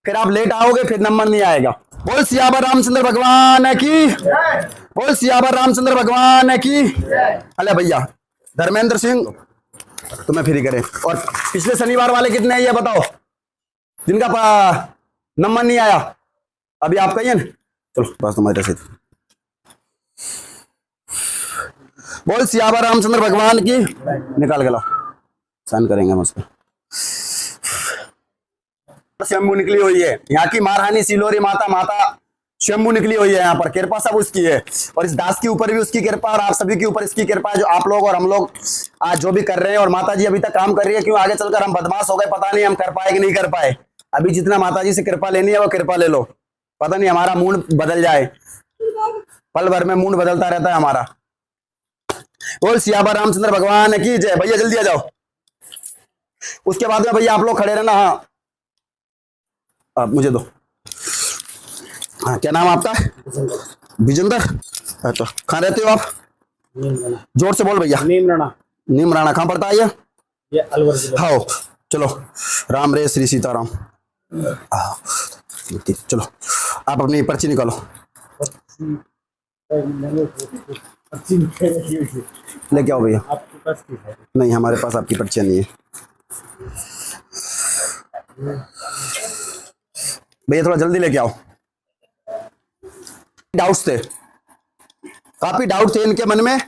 फिर आप लेट आओगे, फिर नंबर नहीं आएगा। बोल सियावर रामचंद्र भगवान की, बोल सियावर रामचंद्र भगवान की। अले भैया धर्मेंद्र सिंह तुम्हें फ्री करें। और पिछले शनिवार वाले कितने हैं ये बताओ, जिनका नंबर नहीं आया? अभी आप कहिए ना, चलो बस तुम्हारे से। बोल सियावर रामचंद्र भगवान की। निकाल के लाओ, साइन करेंगे हम उस पर। शंभू निकली हुई है यहाँ की महारानी सिलोरी माता, माता शंभू निकली हुई है यहाँ पर। कृपा सब उसकी है और इस दास के ऊपर भी उसकी कृपा और आप सभी के ऊपर इसकी कृपा है, जो आप लोग और हम लोग आज जो भी कर रहे हैं। और माता जी अभी तक काम कर रही है, क्यों आगे चलकर हम बदमाश हो गए पता नहीं, हम कर पाए कि नहीं कर पाए। अभी जितना माता जी से कृपा लेनी है वो कृपा ले लो, पता नहीं हमारा मूड बदल जाए, पल भर में मूड बदलता रहता है हमारा। बोल सियावर रामचंद्र भगवान की जय। भैया जल्दी आ जाओ, उसके बाद में भैया आप लोग खड़े रहना। हाँ आप मुझे दो। हाँ क्या नाम आपका? विजेंद्र। अच्छा कहाँ रहते हो आप? जोर से बोल भैया। नीम राणा। नीम राणा कहाँ पड़ता है ये अलवर जिला। हाँ चलो, राम रे श्री सीताराम। चलो आप अपनी पर्ची निकालो। लेके आओ भैया। आपके पास की है? नहीं हमारे पास आपकी पर्चियाँ नहीं है भैया, थोड़ा जल्दी लेके आओ। डाउट्स थे, काफी डाउट थे इनके मन में,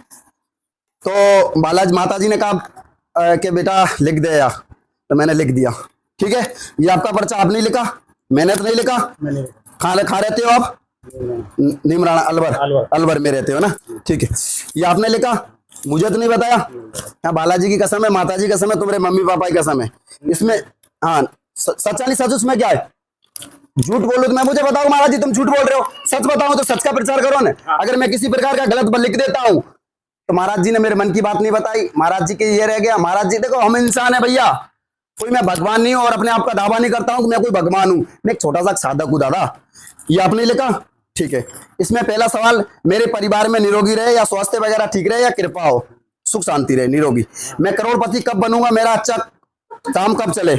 तो बालाजी माता जी ने कहा कि बेटा लिख दे यार, तो मैंने लिख दिया। ठीक है, ये आपका पर्चा आप नहीं लिखा, मैंने तो नहीं लिखा। खा रहते हो आप? नीम राणा अलवर। अलवर में रहते हो ना, ठीक है। ये आपने लिखा, मुझे तो नहीं बताया। हाँ बालाजी की कसम है, माता जी की कसम है, तुम्हारे मम्मी पापा की कसम है। इसमें हाँ सच्चा नहीं सच, उसमें क्या है? झूठ बोलो तो मैं मुझे बताओ महाराज जी तुम झूठ बोल रहे हो, सच बताओ तो सच का प्रचार करो ना। अगर मैं किसी प्रकार का गलत लिख देता हूं तो महाराज जी ने मेरे मन की बात नहीं बताई, महाराज जी के ये रह गया। महाराज जी देखो हम इंसान है भैया, कोई मैं भगवान नहीं हूं और अपने आप का दावा नहीं करता हूं कि मैं कोई भगवान हूं, मैं एक छोटा सा साधक हूं दादा। ये आपने लिखा, ठीक है। इसमें पहला सवाल, मेरे परिवार में निरोगी रहे या स्वास्थ्य वगैरह ठीक रहे या कृपा हो, सुख शांति रहे, निरोगी। मैं करोड़पति कब बनूंगा, मेरा अच्छा काम कब चले,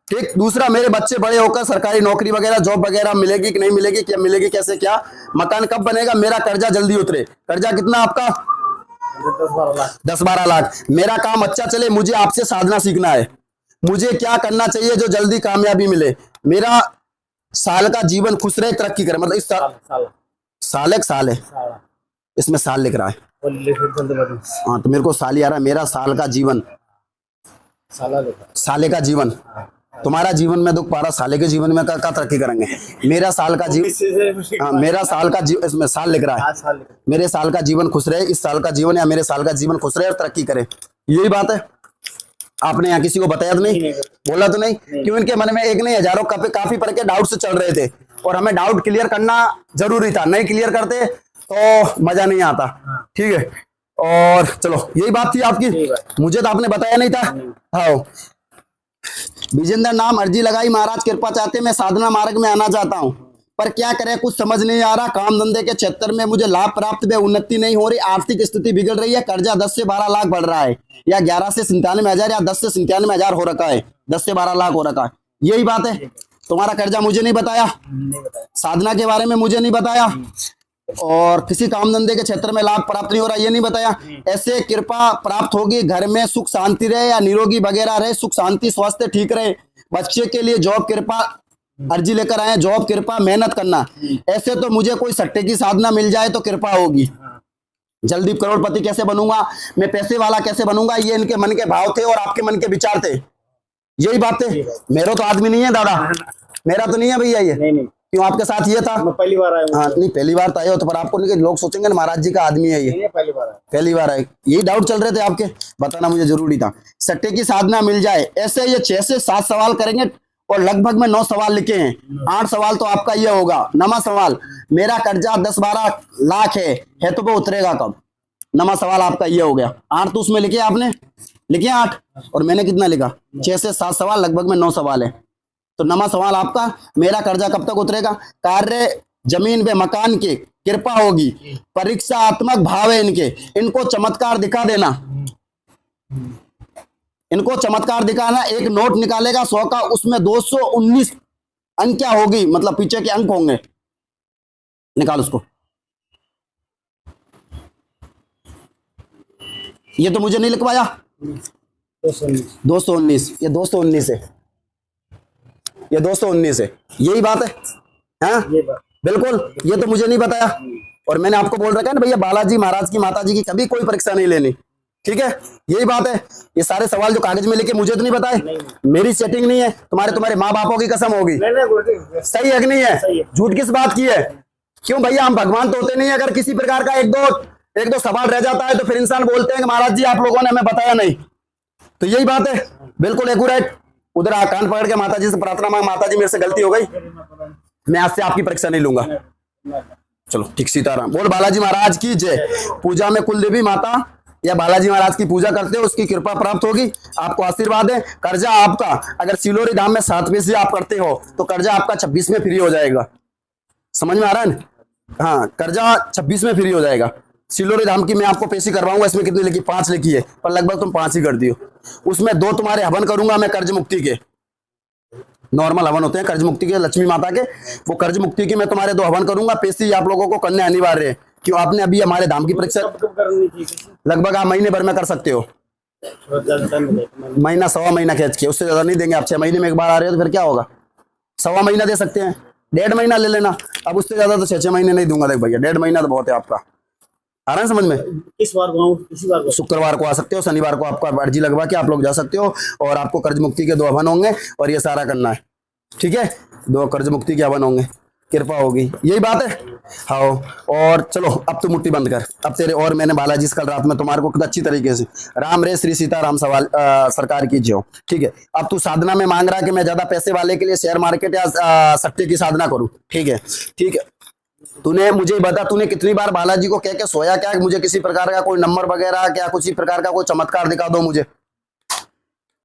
ठीक। दूसरा, मेरे बच्चे बड़े होकर सरकारी नौकरी वगैरह जॉब वगैरह मिलेगी कि नहीं मिलेगी, क्या मिलेगी, कैसे क्या, मकान कब बनेगा, मेरा कर्जा जल्दी उतरे। कर्जा कितना आपका? 10-12 लाख। मेरा काम अच्छा चले, मुझे आपसे साधना सीखना है। मुझे क्या करना चाहिए जो जल्दी कामयाबी मिले? मेरा साल का जीवन खुश रहे, तरक्की करे। मतलब इस साल है, इसमें साल लिख रहा है। हाँ तो मेरे को साल ही आ रहा है। मेरा साल का जीवन, साले का जीवन, तुम्हारा जीवन में दुख पा रहा, साले के जीवन में क्या तरक्की करेंगे? मेरा साल का जीवन, हाँ मेरा साल का जीवन, इसमें साल लिख रहा है। मेरे साल का जीवन खुश रहे, इस साल का जीवन या मेरे साल का जीवन खुश रहे और तरक्की करे, यही बात है। आपने यहाँ किसी को बताया तो नहीं, बोला तो नहीं? क्यों? इनके मन में एक नहीं हजारों काफी पर के डाउट से चल रहे थे और हमें डाउट क्लियर करना जरूरी था। नहीं क्लियर करते तो मजा नहीं आता, ठीक है। और चलो यही बात थी आपकी, मुझे तो आपने बताया नहीं था। हाँ विजेंद्र नाम, अर्जी लगाई, महाराज कृपा चाहते मैं साधना मार्ग में आना चाहता हूँ, पर क्या करें कुछ समझ नहीं आ रहा। काम धंधे के क्षेत्र में मुझे लाभ प्राप्त में उन्नति नहीं हो रही, आर्थिक स्थिति बिगड़ रही है, कर्जा 10 से 12 लाख बढ़ रहा है, या 11 से 97 हजार या 10 से 97 हजार हो रखा है, 10 से 12 लाख हो रखा है, यही बात है। तुम्हारा कर्जा मुझे नहीं बताया, साधना के बारे में मुझे नहीं बताया, और किसी काम धंधे के क्षेत्र में लाभ प्राप्त नहीं हो रहा ये नहीं बताया। ऐसे कृपा प्राप्त होगी, घर में सुख शांति रहे या निरोगी वगैरह रहे, सुख शांति स्वास्थ्य ठीक रहे। बच्चे के लिए जॉब कृपा, अर्जी लेकर आए, जॉब कृपा, मेहनत करना। ऐसे तो मुझे कोई सट्टे की साधना मिल जाए तो कृपा होगी। जल्दी करोड़पति कैसे बनूंगा, मैं पैसे वाला कैसे बनूंगा, ये इनके मन के भाव थे और आपके मन के विचार थे, यही बात है। मेरा तो आदमी नहीं है दादा, मेरा तो नहीं है भैया ये। क्यों आपके साथ ये था? मैं पहली बार आया हूं। हाँ नहीं पहली बार तो आए हो तो, पर आपको नहीं, लोग सोचेंगे ना महाराज जी का आदमी है ये। पहली बार आए, यही डाउट चल रहे थे आपके, बताना मुझे जरूरी था। सट्टे की साधना मिल जाए, ऐसे ये 6 से 7 सवाल करेंगे और लगभग में 9 सवाल लिखे हैं, 8 सवाल तो आपका ये होगा। 9वां सवाल, मेरा कर्जा 10-12 लाख है तो वो उतरेगा कब? 9वां सवाल आपका ये हो गया। 8 तो उसमें लिखे आपने, लिखे 8 और मैंने कितना लिखा? 6 से 7 सवाल, लगभग में 9 सवाल है। तो 9वां सवाल आपका, मेरा कर्जा कब तक उतरेगा? कार्य जमीन व मकान की कृपा होगी, परीक्षात्मक भाव है इनके, इनको चमत्कार दिखा देना, इनको चमत्कार दिखाना। एक नोट निकालेगा 100 का, उसमें 219 अंक क्या होगी, मतलब पीछे के अंक होंगे, निकाल उसको। ये तो मुझे नहीं लिखवाया, 219, ये 219 है, ये 219 है, यही बात है। हाँ ये बात बिल्कुल, ये तो मुझे नहीं बताया, और मैंने आपको बोल रखा है ना भैया, बालाजी महाराज की माता जी की कभी कोई परीक्षा नहीं लेनी, ठीक है, यही बात है। ये सारे सवाल जो कागज में लिखे मुझे तो नहीं बताए, मेरी सेटिंग नहीं है, तुम्हारे माँ बापों की कसम होगी। नहीं सही है कि नहीं है, झूठ किस बात की है, क्यों भैया, हम भगवान तो होते नहीं है। अगर किसी प्रकार का एक दो सवाल रह जाता है तो फिर इंसान बोलते हैं कि महाराज जी आप लोगों ने हमें बताया नहीं, तो यही बात है, बिल्कुल एक्यूरेट। उधर कान पकड़ के माता जी से प्रार्थना मांग, माता जी मेरे से गलती हो गई, मैं आज से आपकी परीक्षा नहीं लूंगा। चलो ठीक, सीताराम बोल, बालाजी महाराज की जय। पूजा में कुल देवी माता या बालाजी महाराज की पूजा करते हो, उसकी कृपा प्राप्त होगी, आपको आशीर्वाद है। कर्जा आपका अगर सिलोरी धाम में 7वें से आप करते हो तो कर्जा आपका 26 में फ्री हो जाएगा, समझ में आ रहा है ना? हाँ, कर्जा 26 में फ्री हो जाएगा। सिलोरी धाम की मैं आपको पेशी करवाऊंगा, इसमें कितनी लिखी, 5 लिखी है, पर लगभग तुम 5 ही कर दियो। उसमें 2 तुम्हारे हवन करूंगा मैं कर्ज मुक्ति के, नॉर्मल हवन होते हैं कर्ज मुक्ति के, लक्ष्मी माता के, वो कर्ज मुक्ति की मैं तुम्हारे 2 हवन करूंगा। पेशी आप लोगों को करने अनिवार्य है, क्यों, आपने अभी हमारे धाम की परीक्षा लगभग आप महीने भर में कर सकते हो, महीना सवा महीना खींच के, उससे ज्यादा नहीं देंगे। आप 6 महीने में एक बार आ रहे हो तो फिर क्या होगा, सवा महीना दे सकते हैं, 1.5 महीना ले लेना। अब उससे ज्यादा तो 6 महीने नहीं दूंगा, देख भैया 1.5 महीना तो बहुत है आपका, आ रहा है समझ में? इस बार को इसी बार को शुक्रवार को आ सकते हो, शनिवार को आपको अर्जी लगवा के आप लोग जा सकते हो, और आपको कर्ज मुक्ति के 2 हवन होंगे और ये सारा करना है, ठीक है, 2 कर्ज मुक्ति के हवन होंगे, कृपा होगी, यही बात है। हाँ, और चलो अब तू मुट्ठी बंद कर, अब तेरे और मैंने बालाजी से कल रात में तुम्हारे को अच्छी तरीके से राम रे श्री सीताराम सवाल सरकार की जो, ठीक है। अब तू साधना में मांग रहा है कि मैं ज्यादा पैसे वाले के लिए शेयर मार्केट या सट्टे की साधना करूं, ठीक है, ठीक है। तूने मुझे बता, तूने कितनी बार बालाजी को कह के सोया क्या, मुझे किसी प्रकार का कोई नंबर वगैरह क्या, किसी प्रकार का कोई चमत्कार दिखा दो मुझे,